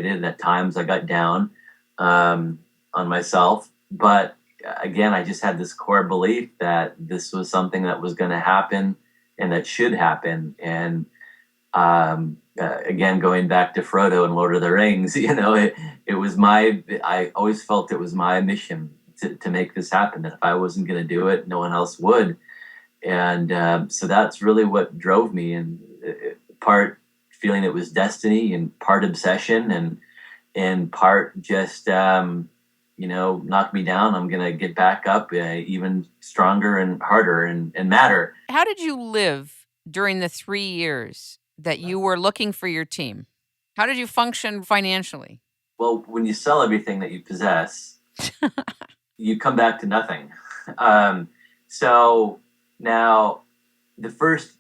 confident. And at times I got down on myself. But again, I just had this core belief that this was something that was going to happen and that should happen. And again, going back to Frodo and Lord of the Rings, it was I always felt it was my mission to make this happen. That if I wasn't going to do it, no one else would. And so that's really what drove me, and part feeling it was destiny, and part obsession, and part just, knock me down. I'm going to get back up even stronger and harder and madder. How did you live during the 3 years that you were looking for your team? How did you function financially? Well, when you sell everything that you possess, you come back to nothing. So now, the first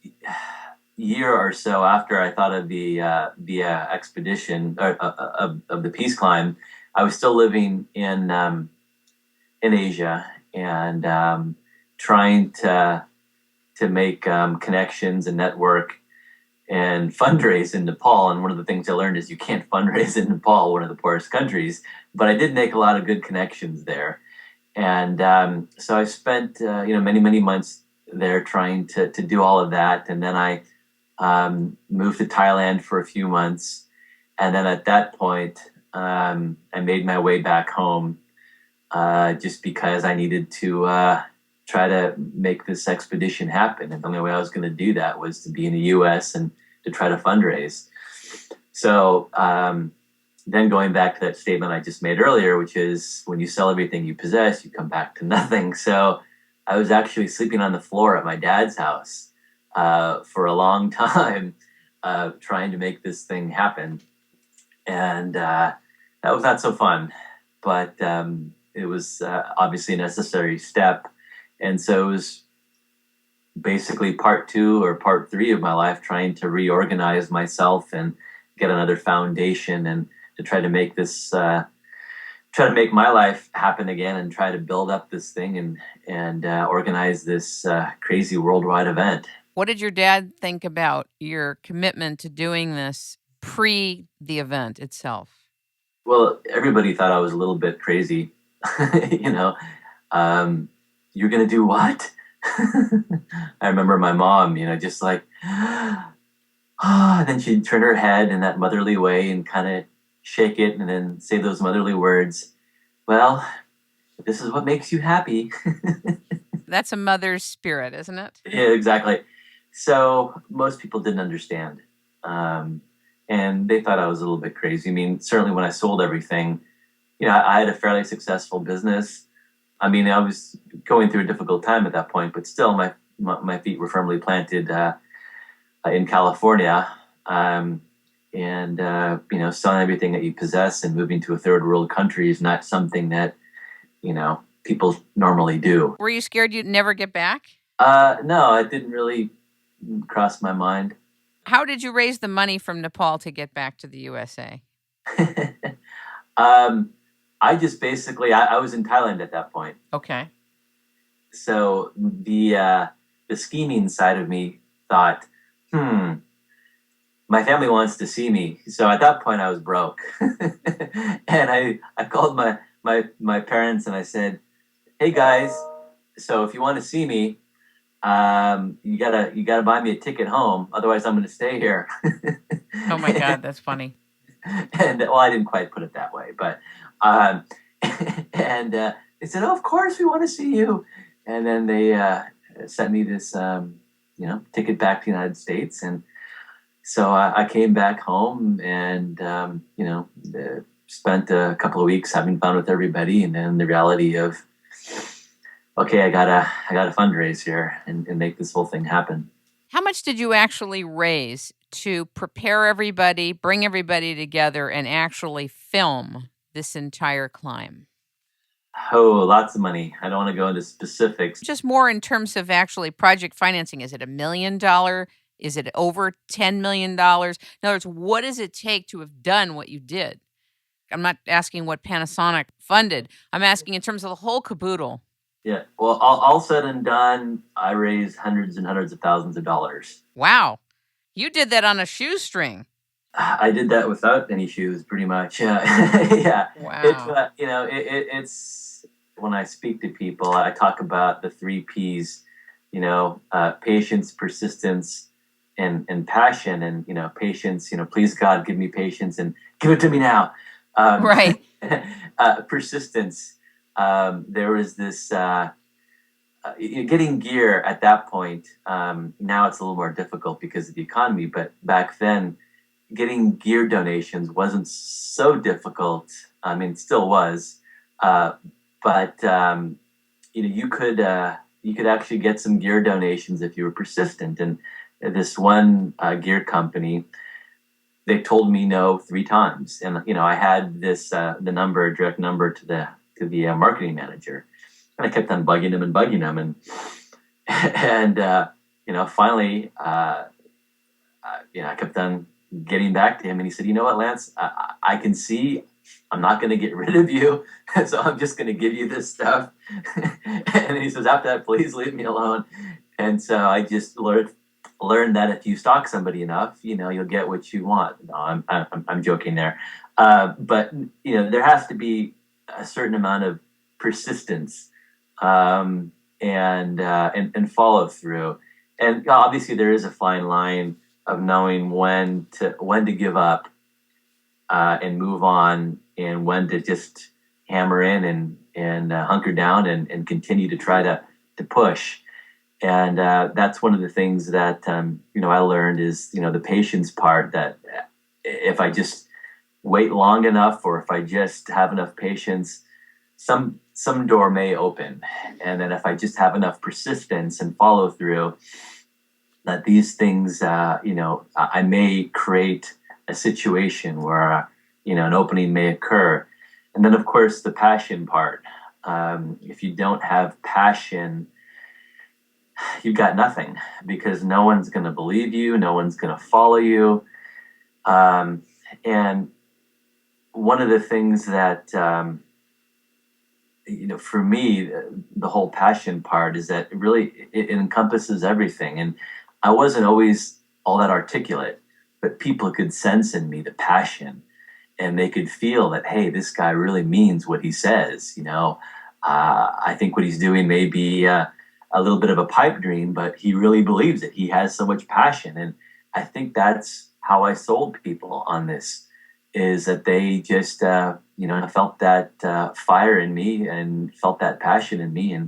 year or so after I thought of the expedition of the peace climb, I was still living in Asia and trying to make connections and network and fundraise in Nepal. And one of the things I learned is you can't fundraise in Nepal, one of the poorest countries. But I did make a lot of good connections there. And so I spent many, many months there trying to do all of that. And then I moved to Thailand for a few months. And then at that point, I made my way back home just because I needed to try to make this expedition happen. And the only way I was going to do that was to be in the U.S. and to try to fundraise. So then going back to that statement I just made earlier, which is when you sell everything you possess, you come back to nothing. So I was actually sleeping on the floor at my dad's house for a long time, trying to make this thing happen. And that was not so fun, but it was obviously a necessary step. And so it was basically part 2 or part 3 of my life, trying to reorganize myself and get another foundation and to try to make this, try to make my life happen again and try to build up this thing and organize this crazy worldwide event. What did your dad think about your commitment to doing this pre the event itself? Well, everybody thought I was a little bit crazy. You're going to do what? I remember my mom, just like, then she'd turn her head in that motherly way and kind of shake it and then say those motherly words. Well, this is what makes you happy. That's a mother's spirit, isn't it? Yeah, exactly. So most people didn't understand. And they thought I was a little bit crazy. I mean, certainly when I sold everything, I had a fairly successful business. I mean, I was going through a difficult time at that point, but still my feet were firmly planted in California. Selling everything that you possess and moving to a third world country is not something that, people normally do. Were you scared you'd never get back? No, it didn't really cross my mind. How did you raise the money from Nepal to get back to the USA? I just basically, I was in Thailand at that point. Okay. So the scheming side of me thought, my family wants to see me. So at that point I was broke. And I called my parents and I said, hey guys, so if you want to see me, you gotta buy me a ticket home. Otherwise I'm going to stay here. Oh my God, that's funny. And well, I didn't quite put it that way, but and they said, "Oh, of course we want to see you." And then they sent me this, ticket back to the United States, and so I came back home and spent a couple of weeks having fun with everybody, and then the reality of, okay, I gotta fundraise here and make this whole thing happen. How much did you actually raise to prepare everybody, bring everybody together, and actually film this entire climb? Oh, lots of money. I don't want to go into specifics. Just more in terms of actually project financing. Is it $1 million? Is it over $10 million? In other words, what does it take to have done what you did? I'm not asking what Panasonic funded. I'm asking in terms of the whole caboodle. Yeah. Well, all said and done, I raised hundreds and hundreds of thousands of dollars. Wow. You did that on a shoestring. I did that without any shoes, pretty much. Yeah, yeah. It's Wow. it's when I speak to people, I talk about the three P's. Patience, persistence, and passion. And patience. Please God, give me patience and give it to me now. Um, Right. Persistence. There was this. Getting gear at that point. Now it's a little more difficult because of the economy, but back then getting gear donations wasn't so difficult. I mean, it still was, uh, but you could actually get some gear donations if you were persistent. And this one gear company, they told me no three times, and I had this direct number to the marketing manager, and I kept on bugging him and bugging him, and finally, I kept on getting back to him, and he said, "You know what, Lance? I can see I'm not going to get rid of you, so I'm just going to give you this stuff." And then he says, "After that, please leave me alone." And so I just learned that if you stalk somebody enough, you'll get what you want. No, I'm joking there, but there has to be a certain amount of persistence, and follow through. And obviously, there is a fine line of knowing when to give up, and move on, and when to just hammer in and hunker down and continue to try to push. And that's one of the things that I learned is the patience part. That if I just wait long enough, or if I just have enough patience, some door may open. And then if I just have enough persistence and follow through, that these things, I may create a situation where, an opening may occur. And then, of course, the passion part. If you don't have passion, you've got nothing, because no one's going to believe you, no one's going to follow you. And one of the things that, for me, the whole passion part is that it encompasses everything. And I wasn't always all that articulate, but people could sense in me the passion, and they could feel that, hey, this guy really means what he says. I think what he's doing may be a little bit of a pipe dream, but he really believes it. He has so much passion. And I think that's how I sold people on this, is that they just, felt that fire in me, and felt that passion in me,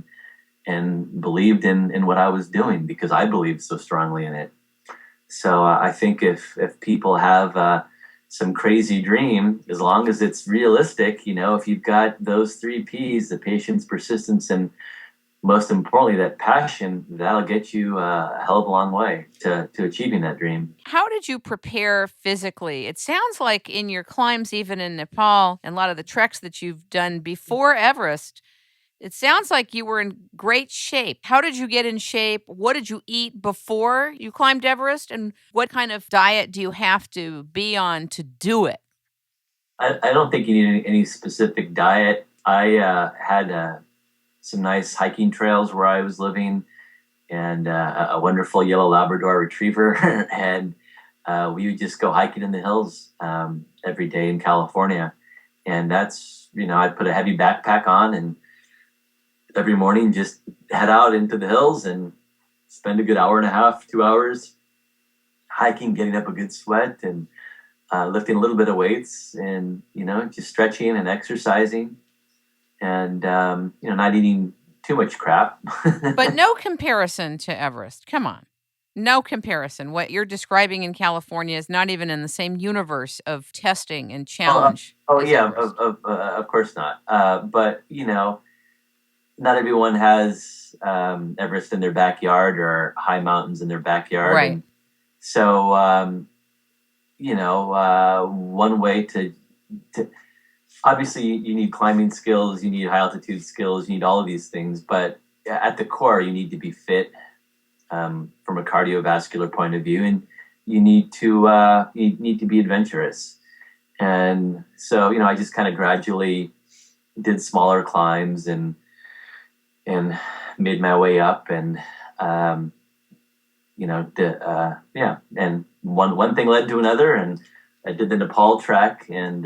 and believed in what I was doing, because I believed so strongly in it. So I think if people have some crazy dream, as long as it's realistic, if you've got those three P's, the patience, persistence, and most importantly, that passion, that'll get you a hell of a long way to achieving that dream. How did you prepare physically? It sounds like in your climbs, even in Nepal, and a lot of the treks that you've done before Everest, it sounds like you were in great shape. How did you get in shape? What did you eat before you climbed Everest? And what kind of diet do you have to be on to do it? I don't think you need any specific diet. I had some nice hiking trails where I was living, and a wonderful yellow Labrador retriever. And we would just go hiking in the hills every day in California. And that's, I'd put a heavy backpack on, and every morning just head out into the hills and spend a good hour and a half, 2 hours hiking, getting up a good sweat, and lifting a little bit of weights, and, just stretching and exercising, and, not eating too much crap. But no comparison to Everest. Come on. No comparison. What you're describing in California is not even in the same universe of testing and challenge as Yeah, Everest. of course not. But not everyone has Everest in their backyard, or high mountains in their backyard, Right. and so one way to obviously you need climbing skills, you need high altitude skills, you need all of these things, but at the core, you need to be fit, from a cardiovascular point of view, and you need to be adventurous. And so, I just kind of gradually did smaller climbs, and made my way up, and yeah, and one thing led to another, and I did the Nepal trek, and